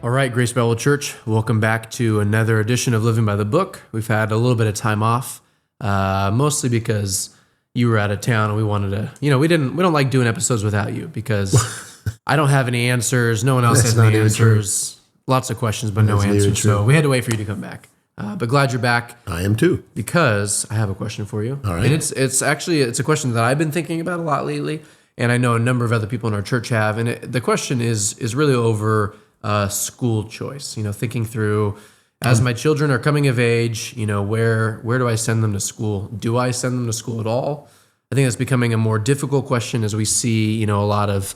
All right, Grace Bible Church, welcome back to another edition of Living by the Book. We've had a little bit of time off, mostly because you were out of town and we wanted to, we don't like doing episodes without you because I don't have any answers. No one else has any answers. Lots of questions, but no answers. So we had to wait for you to come back. But glad you're back. I am too. Because I have a question for you. All right. And it's a question that I've been thinking about a lot lately, and I know a number of other people in our church have. And the question is really over school choice. Thinking through, as my children are coming of age, where do I send them to school? Do I send them to school at all? I think that's becoming a more difficult question as we see, a lot of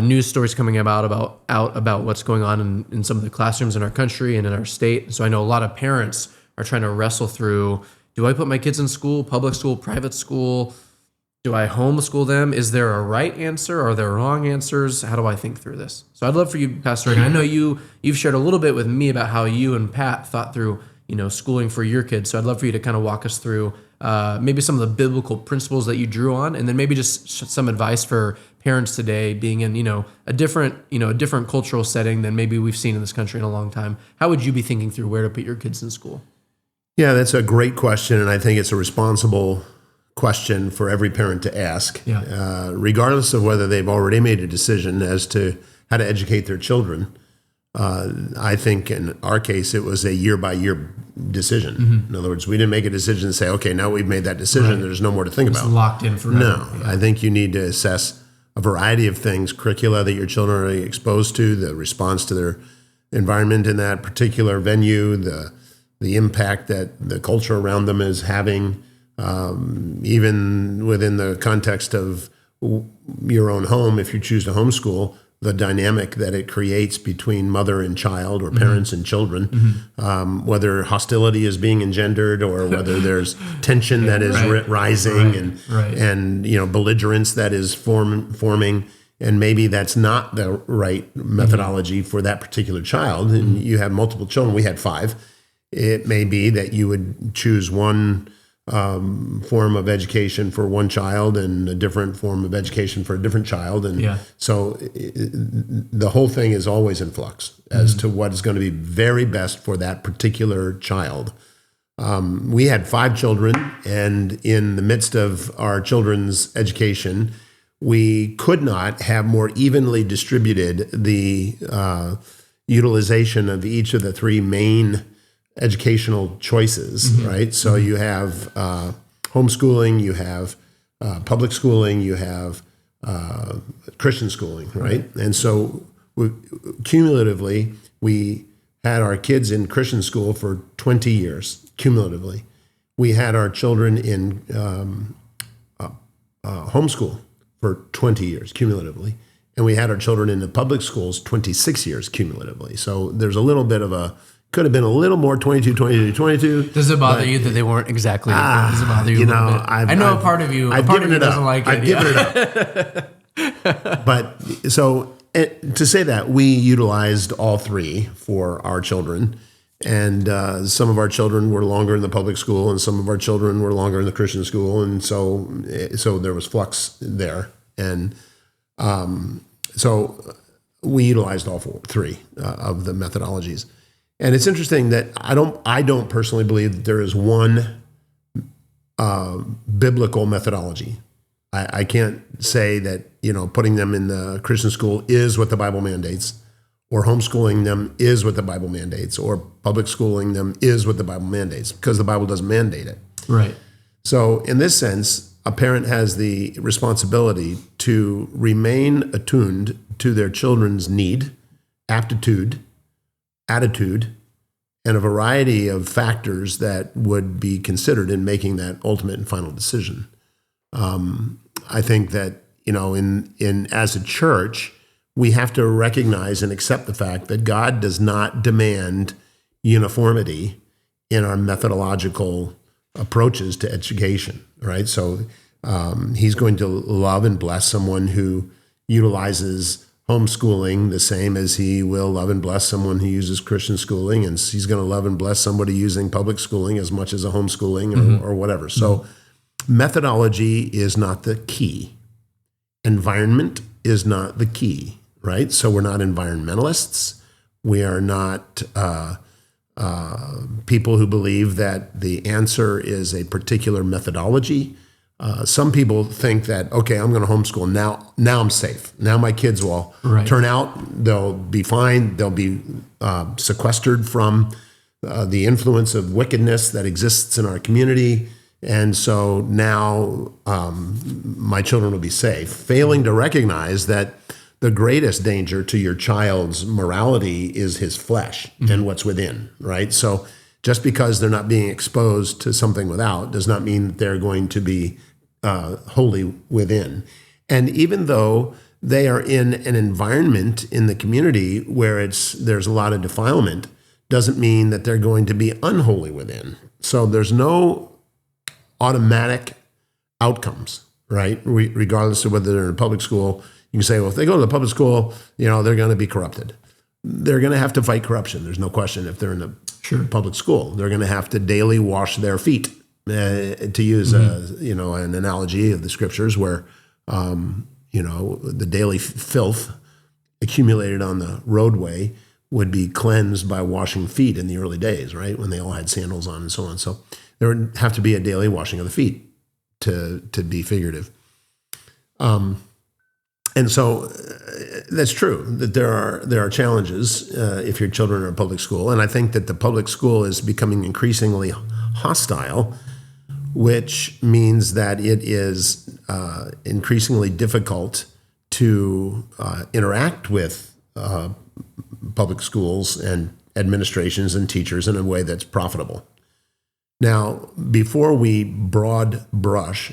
news stories coming about what's going on in some of the classrooms in our country and in our state. So I know a lot of parents are trying to wrestle through, do I put my kids in school, public school, private school? Do I homeschool them? Is there a right answer? Are there wrong answers? How do I think through this? So I'd love for you, Pastor Rick. I know you've shared a little bit with me about how you and Pat thought through, schooling for your kids. So I'd love for you to kind of walk us through maybe some of the biblical principles that you drew on, and then maybe just some advice for parents today being in, a different cultural setting than maybe we've seen in this country in a long time. How would you be thinking through where to put your kids in school? Yeah, that's a great question, and I think it's a responsible question for every parent to ask, regardless of whether they've already made a decision as to how to educate their children. I think in our case, it was a year-by-year decision. Mm-hmm. In other words, we didn't make a decision and say, okay, now we've made that decision, right, there's no more to think about. It's locked in forever. No, yeah. I think you need to assess a variety of things, curricula that your children are exposed to, the response to their environment in that particular venue, the impact that the culture around them is having, even within the context of your own home, if you choose to homeschool, the dynamic that it creates between mother and child or parents and children, whether hostility is being engendered or whether there's tension that is rising and belligerence that is forming, and maybe that's not the right methodology for that particular child. And you have multiple children. We had 5. It may be that you would choose one form of education for one child and a different form of education for a different child. And so the whole thing is always in flux as to what is going to be very best for that particular child. We had 5 children, and in the midst of our children's education, we could not have more evenly distributed the utilization of each of the 3 main educational choices, right? So you have homeschooling, you have public schooling, you have Christian schooling, right? And so cumulatively, we had our kids in Christian school for 20 years, cumulatively. We had our children in homeschool for 20 years, cumulatively. And we had our children in the public schools 26 years, cumulatively. So there's a little bit of could have been a little more 22. Does it bother you that they weren't exactly? Does it bother you a little bit? I know a part of you doesn't like it. I've given it up. But so to say that, we utilized all 3 for our children, and some of our children were longer in the public school, and some of our children were longer in the Christian school, and so there was flux there, and so we utilized all 3 of the methodologies. And it's interesting that I don't personally believe that there is one biblical methodology. I can't say that putting them in the Christian school is what the Bible mandates, or homeschooling them is what the Bible mandates, or public schooling them is what the Bible mandates, because the Bible doesn't mandate it. Right. So in this sense, a parent has the responsibility to remain attuned to their children's need, aptitude, attitude, and a variety of factors that would be considered in making that ultimate and final decision. I think that, in as a church, we have to recognize and accept the fact that God does not demand uniformity in our methodological approaches to education, right? So he's going to love and bless someone who utilizes homeschooling the same as he will love and bless someone who uses Christian schooling, and he's going to love and bless somebody using public schooling as much as a homeschooling or whatever. So methodology is not the key. Environment is not the key, right? So we're not environmentalists. We are not people who believe that the answer is a particular methodology. Some people think that, okay, I'm going to homeschool. Now I'm safe. Now my kids will turn out. They'll be fine. They'll be sequestered from the influence of wickedness that exists in our community. And so now my children will be safe, failing to recognize that the greatest danger to your child's morality is his flesh and what's within, right? So just because they're not being exposed to something without does not mean that they're going to be holy within. And even though they are in an environment in the community where there's a lot of defilement, doesn't mean that they're going to be unholy within. So there's no automatic outcomes, right? Regardless of whether they're in a public school. You can say, well, if they go to the public school, they're going to be corrupted. They're going to have to fight corruption. There's no question. If they're in a public school, they're going to have to daily wash their feet, to use an analogy of the scriptures where, the daily filth accumulated on the roadway would be cleansed by washing feet in the early days, right? When they all had sandals on and so on. So there would have to be a daily washing of the feet to be figurative. And so that's true that there are challenges if your children are in public school. And I think that the public school is becoming increasingly hostile, which means that it is increasingly difficult to interact with public schools and administrations and teachers in a way that's profitable. Now, before we broad brush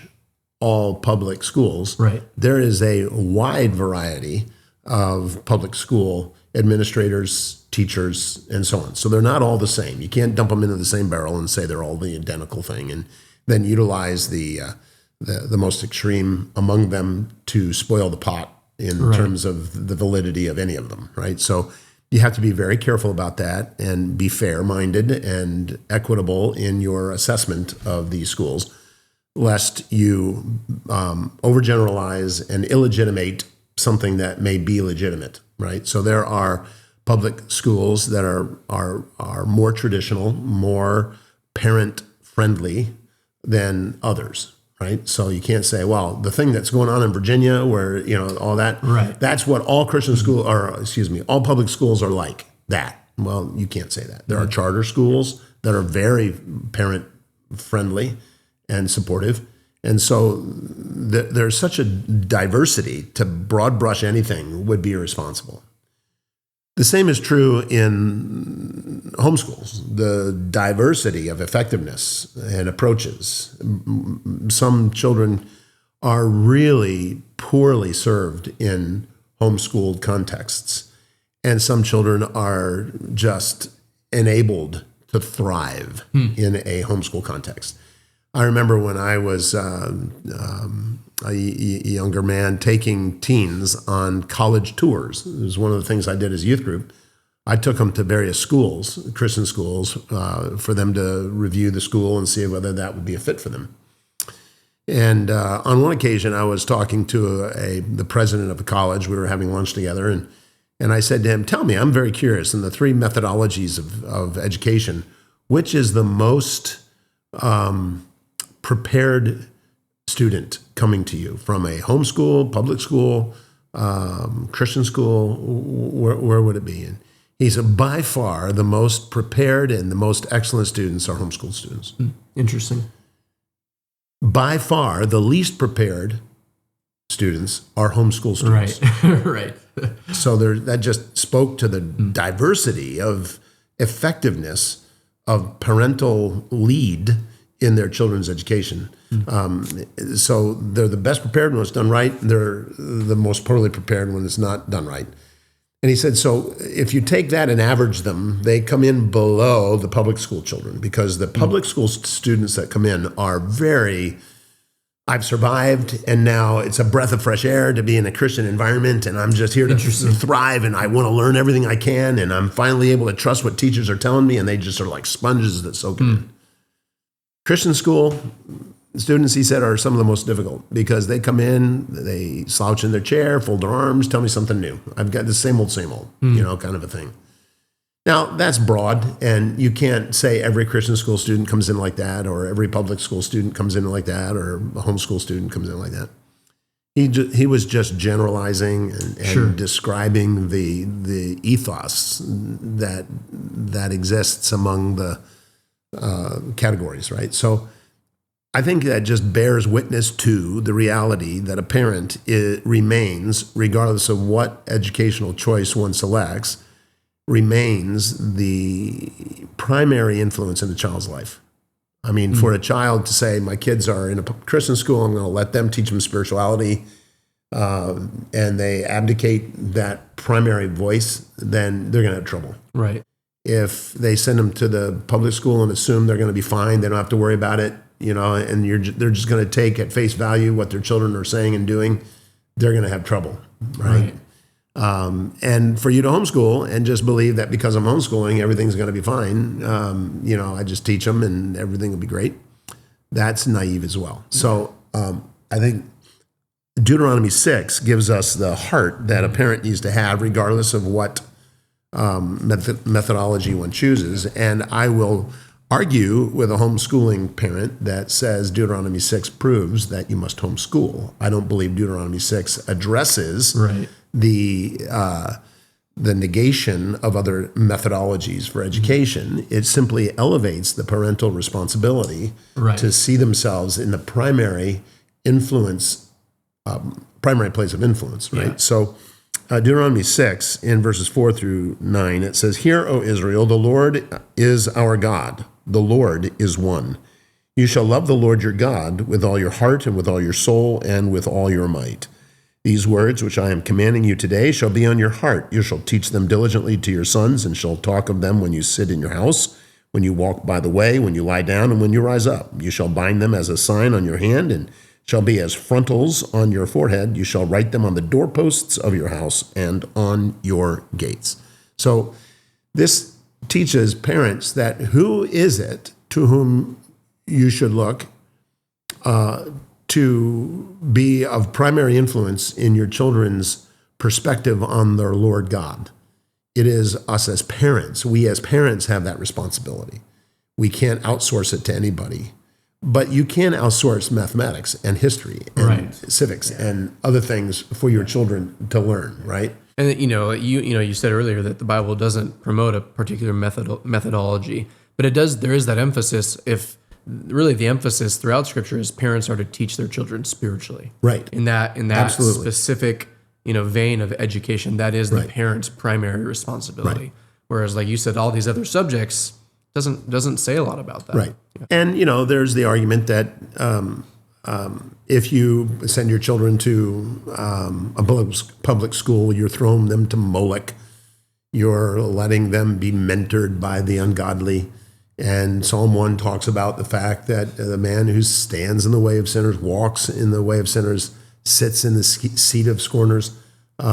all public schools, there is a wide variety of public school administrators, teachers, and so on. So they're not all the same. You can't dump them into the same barrel and say they're all the identical thing, and then utilize the most extreme among them to spoil the pot in terms of the validity of any of them, right? So you have to be very careful about that and be fair-minded and equitable in your assessment of these schools, lest you overgeneralize and illegitimate something that may be legitimate, right? So there are public schools that are more traditional, more parent-friendly than others, right? So you can't say, well, the thing that's going on in Virginia where, all that, that's what all Christian school, all public schools are like that. Well, you can't say that. There are charter schools that are very parent-friendly and supportive. And so there's such a diversity, to broad brush anything would be irresponsible. The same is true in homeschools, the diversity of effectiveness and approaches. Some children are really poorly served in homeschooled contexts, and some children are just enabled to thrive in a homeschool context. I remember when I was a younger man taking teens on college tours. It was one of the things I did as a youth group. I took them to various schools, Christian schools, for them to review the school and see whether that would be a fit for them. And on one occasion, I was talking to the president of a college. We were having lunch together, and I said to him, "Tell me, I'm very curious, in the three methodologies of education, which is the most prepared student coming to you from a homeschool, public school, Christian school? Where would it be?" And he said, by far, the most prepared and the most excellent students are homeschool students. Interesting. By far, the least prepared students are homeschool students. Right. So that just spoke to the diversity of effectiveness of parental lead in their children's education. So they're the best prepared when it's done right. They're the most poorly prepared when it's not done right. And he said, so if you take that and average them, they come in below the public school children, because the public school students that come in are very, I've survived, and now it's a breath of fresh air to be in a Christian environment, and I'm just here to thrive, and I want to learn everything I can, and I'm finally able to trust what teachers are telling me, and they just are like sponges that soak it in. Christian school students, he said, are some of the most difficult, because they come in, they slouch in their chair, fold their arms, tell me something new. I've got the same old, kind of a thing. Now, that's broad, and you can't say every Christian school student comes in like that, or every public school student comes in like that, or a homeschool student comes in like that. He was just generalizing and Sure. describing the ethos that exists among the categories, right? So I think that just bears witness to the reality that a parent remains, regardless of what educational choice one selects, remains the primary influence in the child's life. I mean, for a child to say, my kids are in a Christian school, I'm going to let them teach them spirituality, and they abdicate that primary voice, then they're going to have trouble. Right. If they send them to the public school and assume they're going to be fine, they don't have to worry about it, and they're just going to take at face value what their children are saying and doing, they're going to have trouble, right? And for you to homeschool and just believe that because I'm homeschooling, everything's going to be fine. I just teach them and everything will be great. That's naive as well. So I think Deuteronomy 6 gives us the heart that a parent needs to have, regardless of what methodology one chooses. And I will argue with a homeschooling parent that says Deuteronomy 6 proves that you must homeschool. I don't believe Deuteronomy 6 addresses the negation of other methodologies for education. It simply elevates the parental responsibility to see themselves in the primary place of influence, right? Yeah. So Deuteronomy 6 in verses 4 through 9, it says, "Hear, O Israel, the Lord is our God. The Lord is one. You shall love the Lord your God with all your heart and with all your soul and with all your might. These words which I am commanding you today shall be on your heart. You shall teach them diligently to your sons and shall talk of them when you sit in your house, when you walk by the way, when you lie down, and when you rise up. You shall bind them as a sign on your hand and shall be as frontals on your forehead. You shall write them on the doorposts of your house and on your gates." So this teaches parents that who is it to whom you should look to be of primary influence in your children's perspective on their Lord God. It is us as parents. We as parents have that responsibility. We can't outsource it to anybody. But you can outsource mathematics and history and civics and other things for your children to learn, right? And you said earlier that the Bible doesn't promote a particular methodology, but it does. There is that emphasis. If really the emphasis throughout Scripture is parents are to teach their children spiritually, right? In that Absolutely. specific vein of education, that is the parent's primary responsibility. Right. Whereas, like you said, all these other subjects doesn't say a lot about that, right? Yeah. And there's the argument that if you send your children to a public school, you're throwing them to Moloch. You're letting them be mentored by the ungodly. And Psalm 1 talks about the fact that the man who stands in the way of sinners, walks in the way of sinners, sits in the seat of scorners, be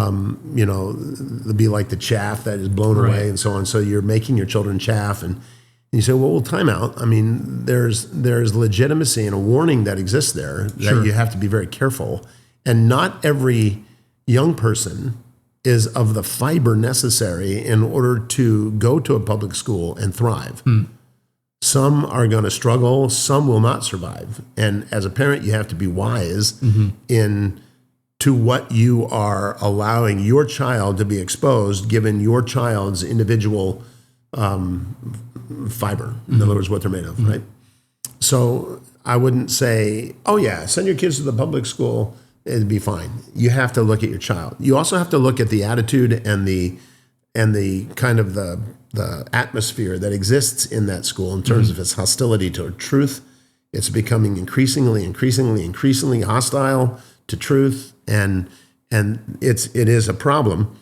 like the chaff that is blown away and so on. So you're making your children chaff. And you say, well, time out. I mean, there's legitimacy and a warning that exists there that you have to be very careful. And not every young person is of the fiber necessary in order to go to a public school and thrive. Some are going to struggle. Some will not survive. And as a parent, you have to be wise in to what you are allowing your child to be exposed, given your child's individual fiber. In other words, what they're made of, right? So I wouldn't say, oh yeah, send your kids to the public school, it'd be fine. You have to look at your child. You also have to look at the attitude and the kind of the atmosphere that exists in that school in terms of its hostility to truth. It's becoming increasingly hostile to truth, and it is a problem.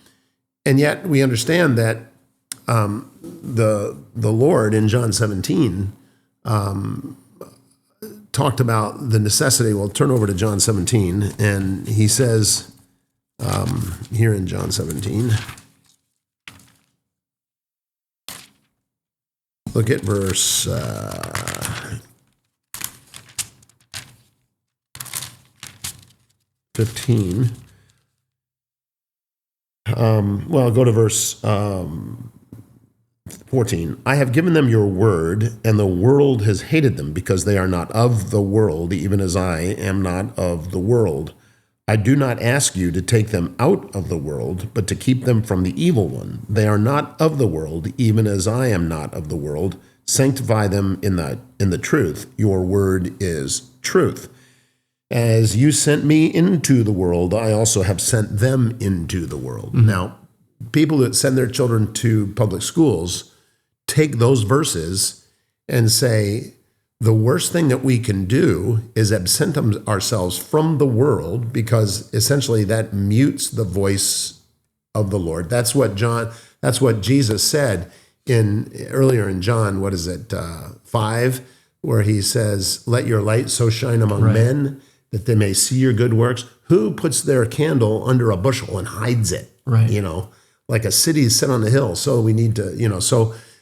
And yet we understand that the Lord in John 17 talked about the necessity. We'll turn over to John 17, and he says here in John 17, look at verse 15. Go to verse 14, I have given them your word, and the world has hated them because they are not of the world, even as I am not of the world. I do not ask you to take them out of the world, but to keep them from the evil one. They are not of the world, even as I am not of the world. Sanctify them in the truth. Your word is truth. As you sent me into the world, I also have sent them into the world. Mm-hmm. Now, people that send their children to public schools take those verses and say, the worst thing that we can do is absent ourselves from the world, because essentially that mutes the voice of the Lord. That's what Jesus said earlier in John, 5, where he says, let your light so shine among men that they may see your good works. Who puts their candle under a bushel and hides it? Right. Like a city set on a hill. So we need to,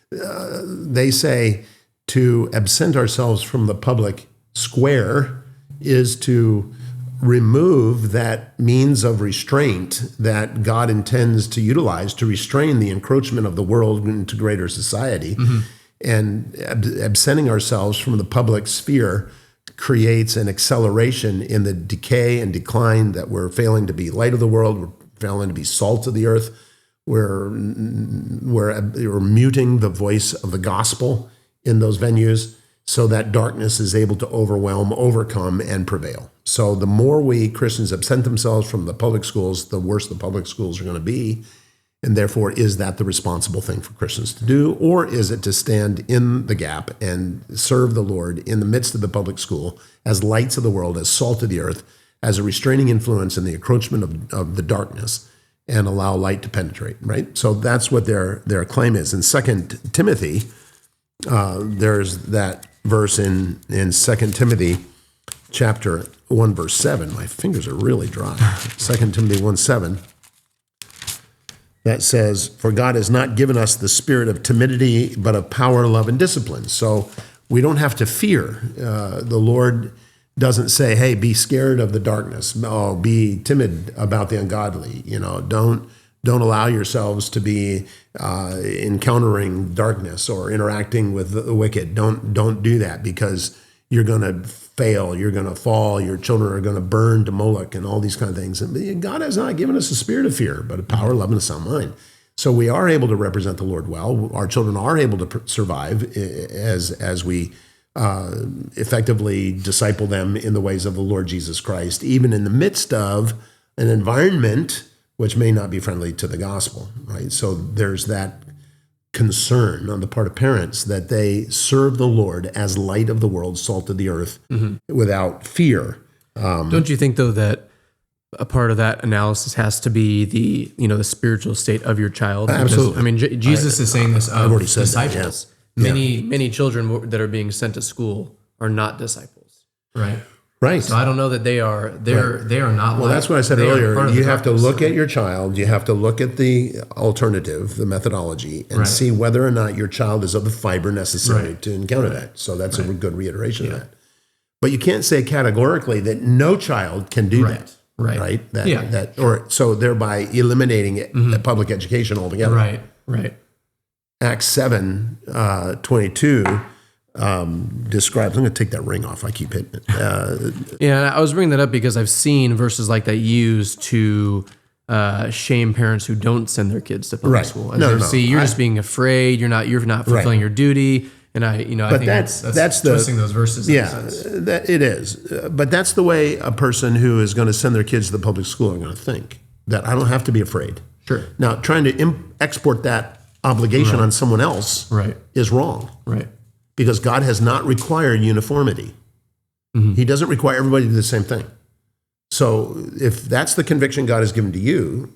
they say to absent ourselves from the public square is to remove that means of restraint that God intends to utilize to restrain the encroachment of the world into greater society. Mm-hmm. And absenting ourselves from the public sphere creates an acceleration in the decay and decline that we're failing to be light of the world, we're failing to be salt of the earth, we're muting the voice of the gospel in those venues so that darkness is able to overcome, and prevail. So the more we Christians absent themselves from the public schools, the worse the public schools are going to be. And therefore, is that the responsible thing for Christians to do? Or is it to stand in the gap and serve the Lord in the midst of the public school as lights of the world, as salt of the earth, as a restraining influence in the encroachment of the darkness, and allow light to penetrate, right? So that's what their claim is. In 2 Timothy, there's that verse in 2 Timothy chapter 1, verse 7. My fingers are really dry. 2 Timothy 1:7. That says, for God has not given us the spirit of timidity, but of power, love, and discipline. So we don't have to fear. The Lord doesn't say, hey, be scared of the darkness. No, be timid about the ungodly. Don't allow yourselves to be encountering darkness or interacting with the wicked. Don't do that, because you're going to fail, you're going to fall, your children are going to burn to Moloch and all these kind of things. And God has not given us a spirit of fear, but a power, love, and a sound mind. So we are able to represent the Lord well. Our children are able to survive as we effectively disciple them in the ways of the Lord Jesus Christ, even in the midst of an environment which may not be friendly to the gospel, right? So there's that concern on the part of parents that they serve the Lord as light of the world, salt of the earth, without fear. Don't you think, though, that a part of that analysis has to be the spiritual state of your child? Because, Absolutely. I mean, Jesus is saying this of already said disciples. that, yeah. Many children that are being sent to school are not disciples, right? Right. So I don't know that they are not. Well, that's what I said earlier. You have to look at your child. You have to look at the alternative, the methodology, and see whether or not your child is of the fiber necessary to encounter that. So that's a good reiteration of that. But you can't say categorically that no child can do that. Right. So thereby eliminating public education altogether. Right. Acts 7:22. Describes. I'm going to take that ring off. I keep hitting it. I was bringing that up because I've seen verses like that used to shame parents who don't send their kids to public school. See, you're just being afraid. You're not fulfilling your duty. And I think that's twisting those verses. That it is. But that's the way a person who is going to send their kids to the public school are going to think. That I don't have to be afraid. Sure. Now, trying to export that obligation on someone else is wrong. Right. Because God has not required uniformity. He doesn't require everybody to do the same thing. So if that's the conviction God has given to you,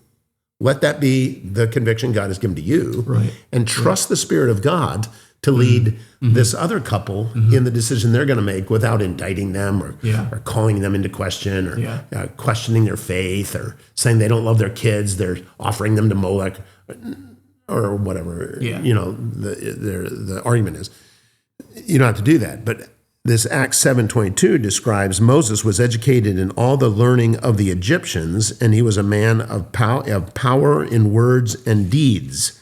let that be the conviction God has given to you, and trust the Spirit of God to lead this other couple in the decision they're going to make without indicting them or calling them into question or questioning their faith or saying they don't love their kids, they're offering them to Moloch or whatever, the argument is. You don't have to do that. But this Acts 7:22 describes Moses was educated in all the learning of the Egyptians, and he was a man of power in words and deeds.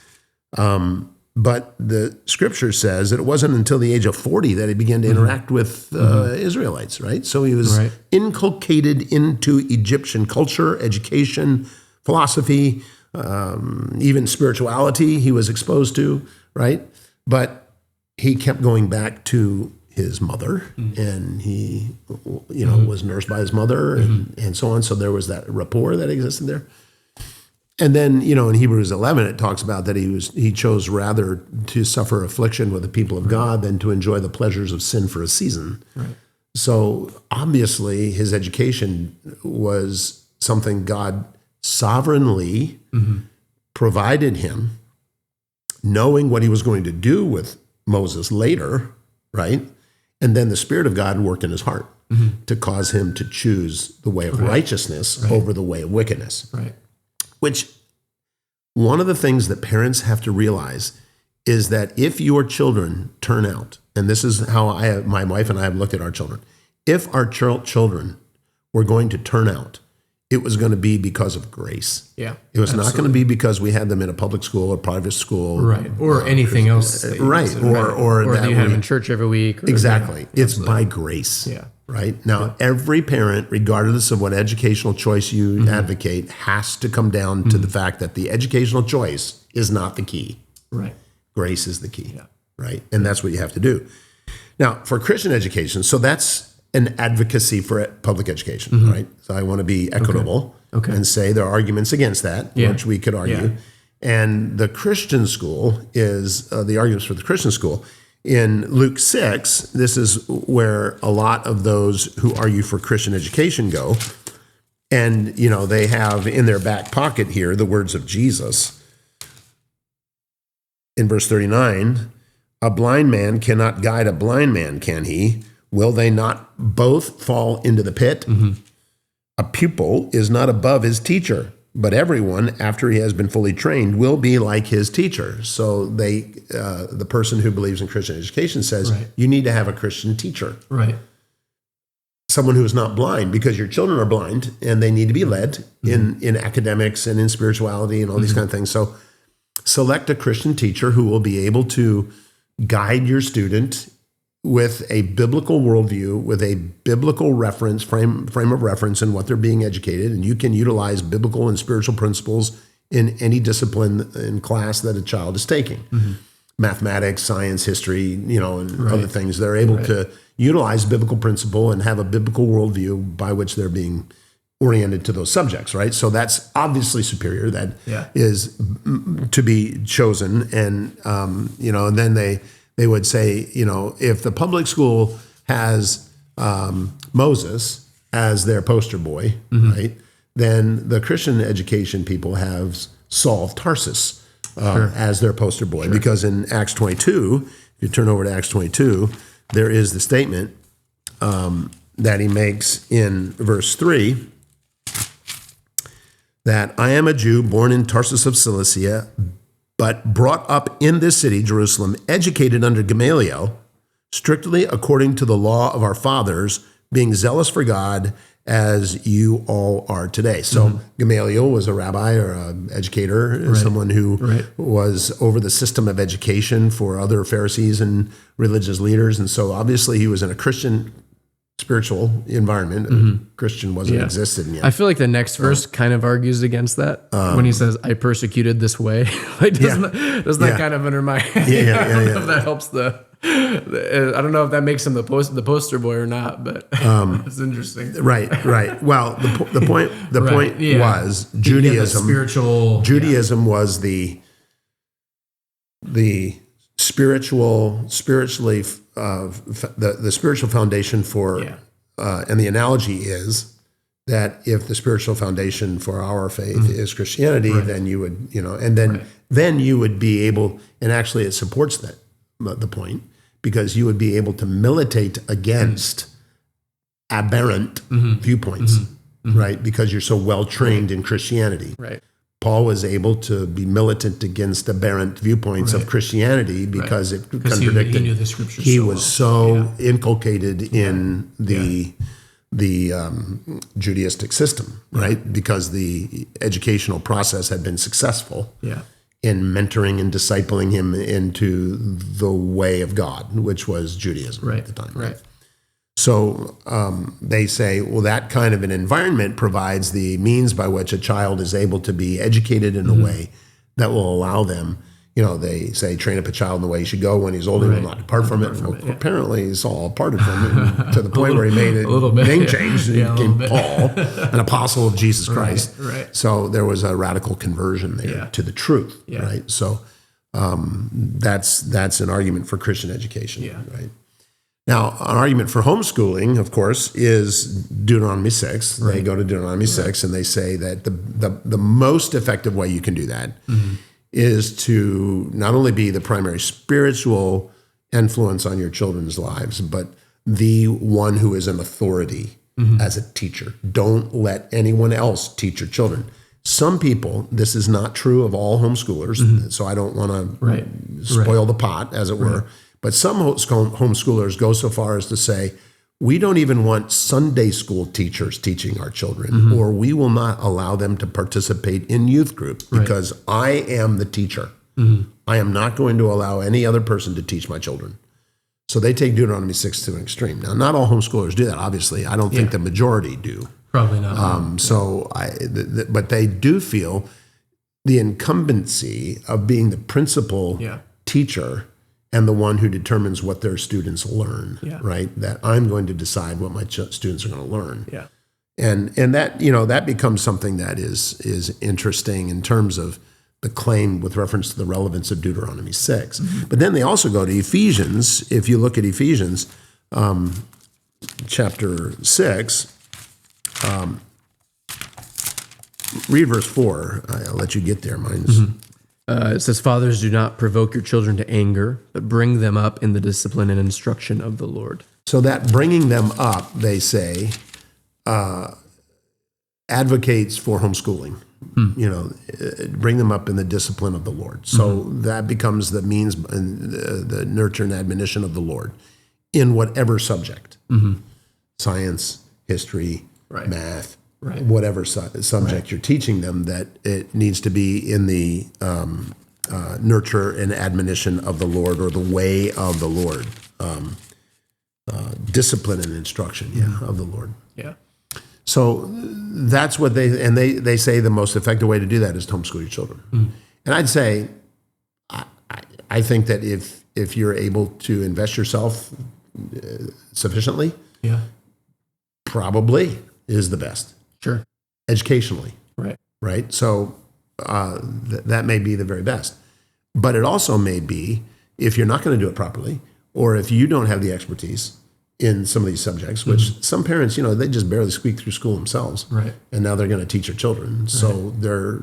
But the scripture says that it wasn't until the age of 40 that he began to interact with Israelites, right? So he was inculcated into Egyptian culture, education, philosophy, even spirituality he was exposed to, right? But he kept going back to his mother, and he, was nursed by his mother, and so on. So there was that rapport that existed there. And then, in Hebrews 11, it talks about that he chose rather to suffer affliction with the people of God than to enjoy the pleasures of sin for a season. Right. So obviously his education was something God sovereignly provided him, knowing what he was going to do with Moses later, right? And then the Spirit of God worked in his heart to cause him to choose the way of righteousness over the way of wickedness. Right. Which, one of the things that parents have to realize is that if your children turn out, and this is how my wife and I have looked at our children, if our children were going to turn out, it was going to be because of grace. Yeah, it was not going to be because we had them in a public school or private school, right, or anything else, right, or that you had them in church every week. Exactly, it's by grace. Yeah. Right? Now, every parent, regardless of what educational choice you advocate, has to come down to the fact that the educational choice is not the key. Right. Grace is the key. Yeah. Right? And that's what you have to do. Now, for Christian education, so that's an advocacy for public education, right? So I want to be equitable and say there are arguments against that, which we could argue. Yeah. And the Christian school is, the arguments for the Christian school, in Luke 6, this is where a lot of those who argue for Christian education go. And, they have in their back pocket here the words of Jesus. In verse 39, a blind man cannot guide a blind man, can he? Will they not both fall into the pit? A pupil is not above his teacher, but everyone, after he has been fully trained, will be like his teacher. So the person who believes in Christian education says, you need to have a Christian teacher. Right. Someone who is not blind, because your children are blind and they need to be led in academics and in spirituality and all these kind of things. So select a Christian teacher who will be able to guide your student with a biblical worldview, with a biblical reference, frame of reference in what they're being educated. And you can utilize biblical and spiritual principles in any discipline in class that a child is taking. Mathematics, science, history, and other things. They're able to utilize biblical principle and have a biblical worldview by which they're being oriented to those subjects, right? So that's obviously superior. That is to be chosen. And, and then they would say, if the public school has Moses as their poster boy, right, then the Christian education people have Saul of Tarsus as their poster boy. Because in Acts 22, if you turn over to Acts 22, there is the statement that he makes in verse 3, that I am a Jew born in Tarsus of Cilicia, but brought up in this city, Jerusalem, educated under Gamaliel, strictly according to the law of our fathers, being zealous for God as you all are today. So Gamaliel was a rabbi or an educator, someone who was over the system of education for other Pharisees and religious leaders. And so obviously he was in a Christian spiritual environment. Christian wasn't existed yet. I feel like the next verse kind of argues against that when he says, I persecuted this way. Doesn't that kind of undermine? I don't know if that helps I don't know if that makes him the poster boy or not, but it's interesting. Right. Well, the point was Judaism. Judaism was the spiritually the spiritual foundation for, and the analogy is that if the spiritual foundation for our faith is Christianity, then you would, then you would be able, and actually it supports the point, because you would be able to militate against aberrant viewpoints, right? Because you're so well trained in Christianity. Right. Paul was able to be militant against aberrant viewpoints of Christianity because it contradicted. He knew the scriptures. He was so inculcated in the Judaistic system, right? Because the educational process had been successful in mentoring and discipling him into the way of God, which was Judaism at the time. Right. So they say, well, that kind of an environment provides the means by which a child is able to be educated in a way that will allow them, they say, train up a child in the way he should go. When he's older, he will not depart from it. Apparently, Saul parted from it to the point where he made a name change. He became Paul, an apostle of Jesus Christ. Right. So there was a radical conversion there to the truth, right? So that's an argument for Christian education, right? Now, an argument for homeschooling, of course, is Deuteronomy 6. They go to Deuteronomy 6 and they say that the most effective way you can do that is to not only be the primary spiritual influence on your children's lives, but the one who is an authority as a teacher. Don't let anyone else teach your children. Some people, this is not true of all homeschoolers, so I don't want to spoil the pot, as it were. But some homeschoolers go so far as to say, we don't even want Sunday school teachers teaching our children, or we will not allow them to participate in youth group because I am the teacher. I am not going to allow any other person to teach my children. So they take Deuteronomy 6 to an extreme. Now, not all homeschoolers do that, obviously. I don't think the majority do. Probably not. But they do feel the incumbency of being the principal teacher and the one who determines what their students learn, right? That I'm going to decide what my students are going to learn. And that, that becomes something that is interesting in terms of the claim with reference to the relevance of Deuteronomy 6. But then they also go to Ephesians. If you look at Ephesians chapter 6, read verse 4. I'll let you get there. Mine's... It says, fathers, do not provoke your children to anger, but bring them up in the discipline and instruction of the Lord. So that bringing them up, they say, advocates for homeschooling. Bring them up in the discipline of the Lord. So that becomes the means and the nurture and admonition of the Lord in whatever subject, science, history, math, whatever subject you're teaching them, that it needs to be in the nurture and admonition of the Lord, or the way of the Lord, discipline and instruction, of the Lord. So that's what they say the most effective way to do that is to homeschool your children. And I'd say, I think that if you're able to invest yourself sufficiently, probably is the best. Sure. Educationally. Right. So that may be the very best. But it also may be, if you're not going to do it properly, or if you don't have the expertise in some of these subjects, which some parents, they just barely squeak through school themselves. And now they're going to teach their children. So they're,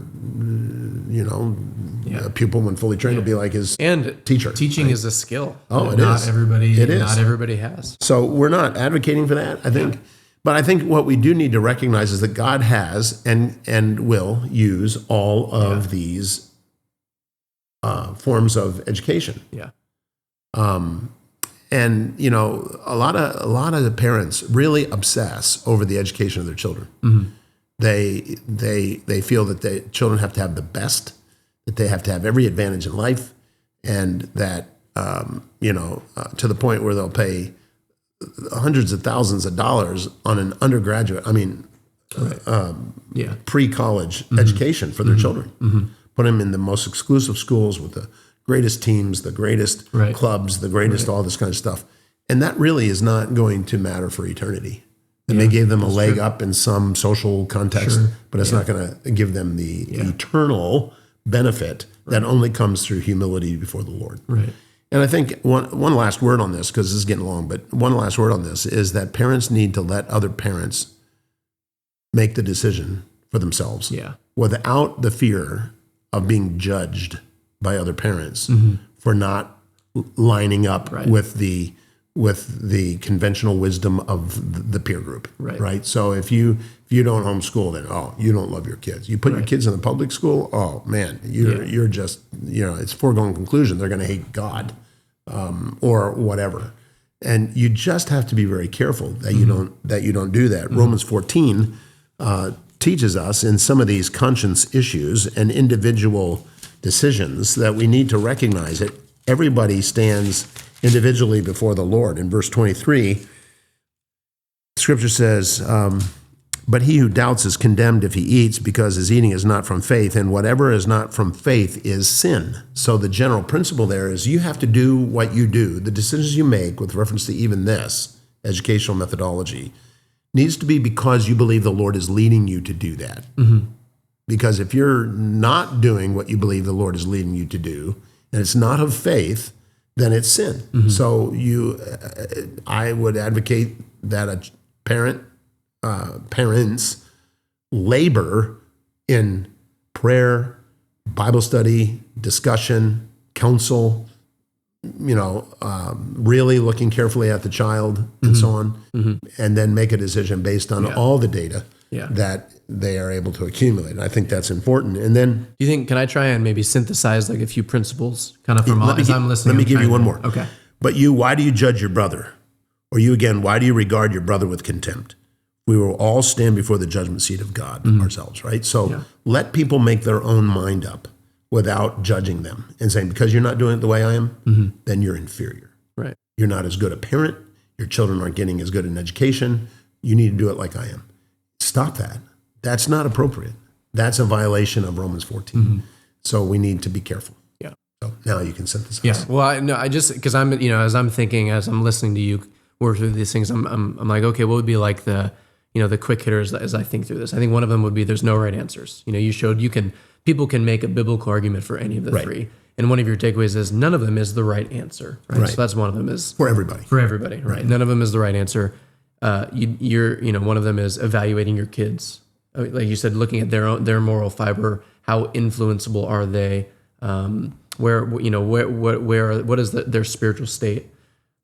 a pupil when fully trained will be like his teacher. Teaching is a skill. It not is. Everybody, not everybody has. So we're not advocating for that, I think. But I think what we do need to recognize is that God has and will use all of these forms of education. And a lot of the parents really obsess over the education of their children. They feel that the children have to have the best, that they have to have every advantage in life, and that to the point where they'll pay hundreds of thousands of dollars on an undergraduate, pre-college education for their children. Put them in the most exclusive schools with the greatest teams, the greatest clubs, the greatest all this kind of stuff. And that really is not going to matter for eternity. It may give them a leg up in some social context, but it's not going to give them the eternal benefit that only comes through humility before the Lord. And I think one last word on this, because this is getting long, but one last word on this is that parents need to let other parents make the decision for themselves without the fear of being judged by other parents for not lining up with the conventional wisdom of the peer group, right? So if you don't homeschool, then you don't love your kids. You put your kids in the public school, oh man, you're just it's foregone conclusion they're going to hate God or whatever, and you just have to be very careful that you don't do that. Romans 14 teaches us in some of these conscience issues an individual decisions, that we need to recognize that everybody stands individually before the Lord. In verse 23, Scripture says, but he who doubts is condemned if he eats, because his eating is not from faith, and whatever is not from faith is sin. So the general principle there is you have to do what you do. The decisions you make with reference to even this educational methodology needs to be because you believe the Lord is leading you to do that. Mm-hmm. Because if you're not doing what you believe the Lord is leading you to do, and it's not of faith, then it's sin. Mm-hmm. So I would advocate that a parents labor in prayer, Bible study, discussion, counsel, really looking carefully at the child and so on, and then make a decision based on all the data that they are able to accumulate. And I think that's important. And then, do you think, can I try and maybe synthesize like a few principles kind of from as I'm listening? Let me give you one more. Okay. But you, why do you judge your brother? Or you again, why do you regard your brother with contempt? We will all stand before the judgment seat of God ourselves, right? So let people make their own mind up without judging them and saying, because you're not doing it the way I am, then you're inferior. Right. You're not as good a parent. Your children aren't getting as good an education. You need to do it like I am. Stop that. That's not appropriate. That's a violation of Romans 14. Mm-hmm. So we need to be careful. Yeah. So now you can synthesize. Yeah. Well, I just, because I'm, as I'm thinking, as I'm listening to you work through these things, I'm like, okay, what would be like the quick hitters as I think through this? I think one of them would be there's no right answers. You showed people can make a biblical argument for any of the three. And one of your takeaways is none of them is the right answer. Right. So that's one of them is for everybody. For everybody. Right. None of them is the right answer. One of them is evaluating your kids. Like you said, looking at their moral fiber, how influenceable are they? What is their spiritual state?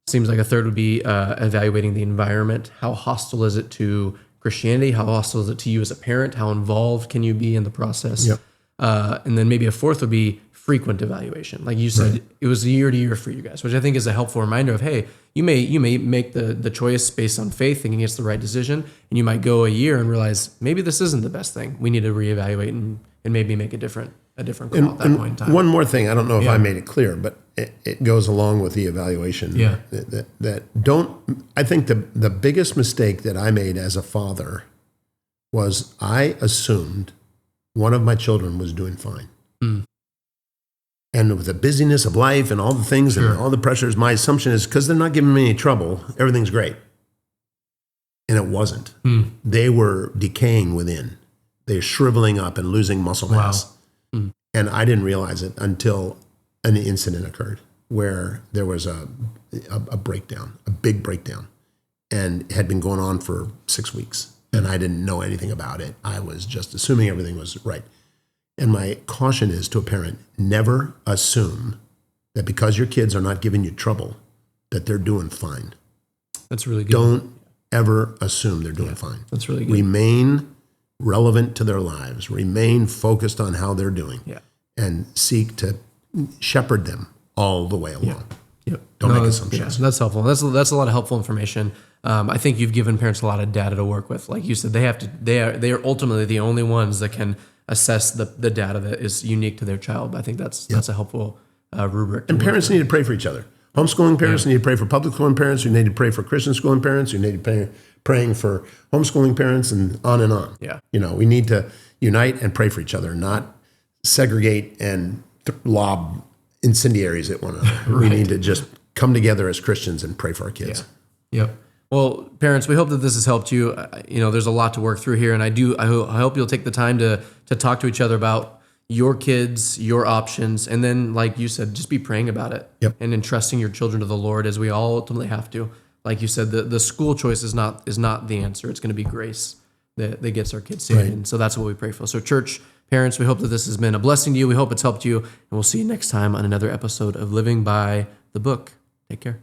Seems like a third would be evaluating the environment. How hostile is it to Christianity? How hostile is it to you as a parent? How involved can you be in the process? Yep. And then maybe a fourth would be frequent evaluation. Like you said, it was year to year for you guys, which I think is a helpful reminder of, hey, you may make the choice based on faith, thinking it's the right decision, and you might go a year and realize maybe this isn't the best thing. We need to reevaluate and maybe make a different call at that point in time. One more thing, I don't know if I made it clear, but it goes along with the evaluation. Yeah. I think the biggest mistake that I made as a father was I assumed one of my children was doing fine. Mm. And with the busyness of life and all the things and all the pressures, my assumption is because they're not giving me any trouble, everything's great. And it wasn't. Mm. They were decaying within. They're shriveling up and losing muscle mass. Wow. Mm. And I didn't realize it until an incident occurred where there was a breakdown, a big breakdown, and it had been going on for 6 weeks. And I didn't know anything about it. I was just assuming everything was right. And my caution is to a parent, never assume that because your kids are not giving you trouble, that they're doing fine. That's really good. Don't ever assume they're doing fine. That's really good. Remain relevant to their lives. Remain focused on how they're doing. Yeah. And seek to shepherd them all the way along. Yeah. Yep. Don't make assumptions. Yeah, that's helpful. That's a lot of helpful information. I think you've given parents a lot of data to work with. Like you said, they are ultimately the only ones that can assess the data that is unique to their child. I think that's a helpful rubric. And parents need to pray for each other. Homeschooling parents need to pray for public schooling parents. You need to pray for Christian schooling parents. You need to be praying for homeschooling parents, and on and on. Yeah. We need to unite and pray for each other, not segregate and lob incendiaries at one another. We need to just come together as Christians and pray for our kids. Yeah. Yep. Well, parents, we hope that this has helped you. There's a lot to work through here, and I hope you'll take the time to talk to each other about your kids, your options, and then, like you said, just be praying about it and entrusting your children to the Lord, as we all ultimately have to. Like you said, the school choice is not the answer. It's going to be grace that gets our kids saved, and so that's what we pray for. So, church, parents, we hope that this has been a blessing to you. We hope it's helped you, and we'll see you next time on another episode of Living by the Book. Take care.